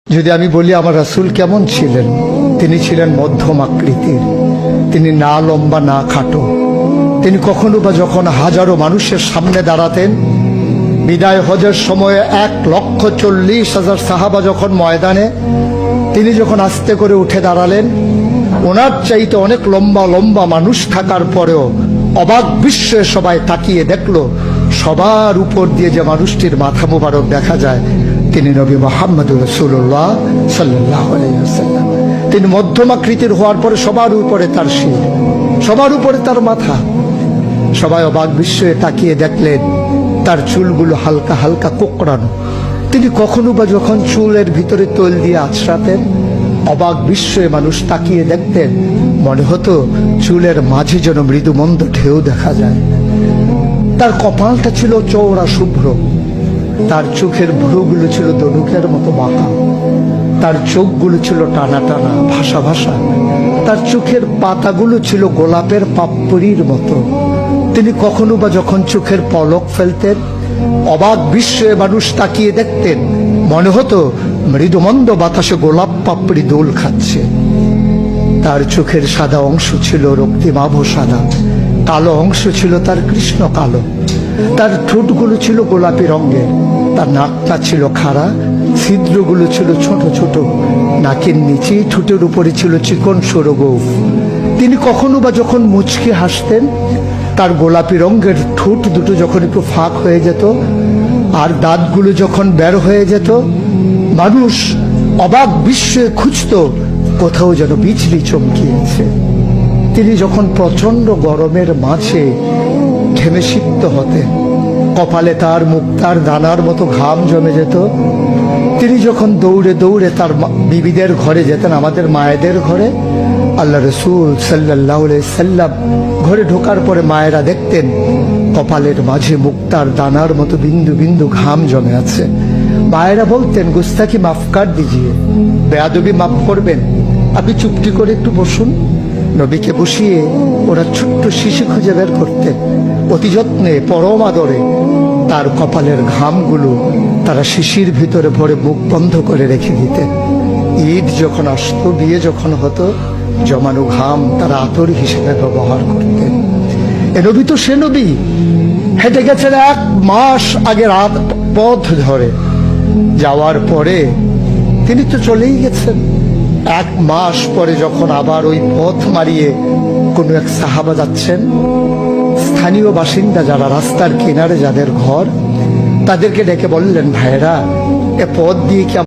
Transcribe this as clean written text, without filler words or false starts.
যদি আমি বলি আমার রাসূল কেমন ছিলেন, তিনি ছিলেন মধ্যম আকৃতির, তিনি না লম্বা না খাটো। তিনি কখনো বা যখন হাজারো মানুষের সামনে দাঁড়াতেন, বিদায় হজের সময়ে 1,40,000 সাহাবা যখন ময়দানে, তিনি যখন আস্তে করে উঠে দাঁড়ালেন, ওনার চাইতে অনেক লম্বা লম্বা মানুষ থাকার পরেও অবাক বিস্ময়ে সবাই তাকিয়ে দেখলো সবার উপর দিয়ে যে মানুষটির মাথা মোবারক দেখা যায়, তিনি নবী মুহাম্মদুর রাসূলুল্লাহ সাল্লাল্লাহু আলাইহি ওয়াসাল্লাম। তিনি মধ্যম আকৃতির হওয়ার পরে সবার উপরে তার শির, সবার উপরে তার মাথা। সবাই অবাক বিস্ময়ে তাকিয়ে দেখলেন তার চুলগুলো হালকা হালকা কোঁকড়ানো। তিনি কখনো বা যখন চুলের ভিতরে তৈল দিয়ে আছড়াতেন, অবাক বিস্ময়ে মানুষ তাকিয়ে দেখতেন, মনে হতো চুলের মাঝে যেন মৃদুমন্দ ঢেউ দেখা যায়। তার কপালটা ছিল চওড়া শুভ্র, তার চোখের ভ্রুগুলো ছিল ধনুকের মতো বাঁকা, তার চোখগুলো ছিল টানা টানা ভাসা ভাসা, তার চোখের পাতাগুলো ছিল গোলাপের পাপড়ির মতো। তিনি কখনো বা যখন চোখের পলক ফেলতেন, অবাক বিস্ময়ে মানুষ তাকিয়ে দেখতেন, মনে হতো মৃদুমন্দ বাতাসে গোলাপ পাপড়ি দোল খাচ্ছে। তার চোখের সাদা অংশ ছিল রক্তিমাভ সাদা, কালো অংশ ছিল তার কৃষ্ণ কালো। তার ঠোঁটগুলো ছিল গোলাপি রঙের, তার নাকটা ছিল খাড়া, ছিদ্রগুলো ছিল ছোট ছোট, নাকের নিচে ঠোঁটের উপরে ছিল চিকন সরু গোঁফ। তিনি কখনো বা যখন মুচকি হাসতেন, তার গোলাপি রঙের ঠোঁট দুটো যখন একটু ফাঁক হয়ে যেত আর দাঁতগুলো যখন বের হয়ে যেত, মানুষ অবাক বিস্ময়ে খুঁজত কোথাও যেন বিজলি চমকিয়েছে। তিনি যখন প্রচন্ড গরমের মাঝে ঘেমে সিক্ত হতেন, কপালে তার মুক্তার দানার মতো ঘাম জমে যেত। তিনি যখন দৌড়ে দৌড়ে তার বিবিদের ঘরে যেতেন, আমাদের মায়েদের ঘরে, আল্লাহ রাসূল সাল্লাল্লাহু আলাইহি সাল্লাম ঘরে ঢোকার পরে মায়েরা দেখতেন কপালের মাঝে মুক্তার দানার মতো বিন্দু বিন্দু ঘাম জমে আছে। মায়েরা বলতেন, গুস্তাকি মাফ কর দিজিয়ে, বেয়াদবি মাফ করবেন, আপনি চুপটি করে একটু বসুন। নবীকে বসিয়ে ওরা ছোট্ট শিশু খুঁজে বের করতেন, অতি যত্নে পরম আদরে তার কপালের ঘামগুলো তারা শিশির ভিতরে ভরে মুখ বন্ধ করে রেখে দিতেন। ঈদ যখন আসতো, বিয়ে যখন হতো, জমানো ঘাম তারা আতর হিসেবে ব্যবহার করতেন। এ নবী তো সে নবী, হেঁটে গেছেন 1 মাস আগে রাত পথ ধরে, যাওয়ার পরে তিনি তো চলেই গেছেন। 1 মাস পরে যখন আবার ওই পথ মারিয়ে কোনো এক সাহাবা যাচ্ছেন, স্থানীয় বাসিন্দা যারা রাস্তার কিনারে যাদের ঘর, তাদেরকে ডেকে বললেন, ভাইরা, এ পথ দিয়ে কি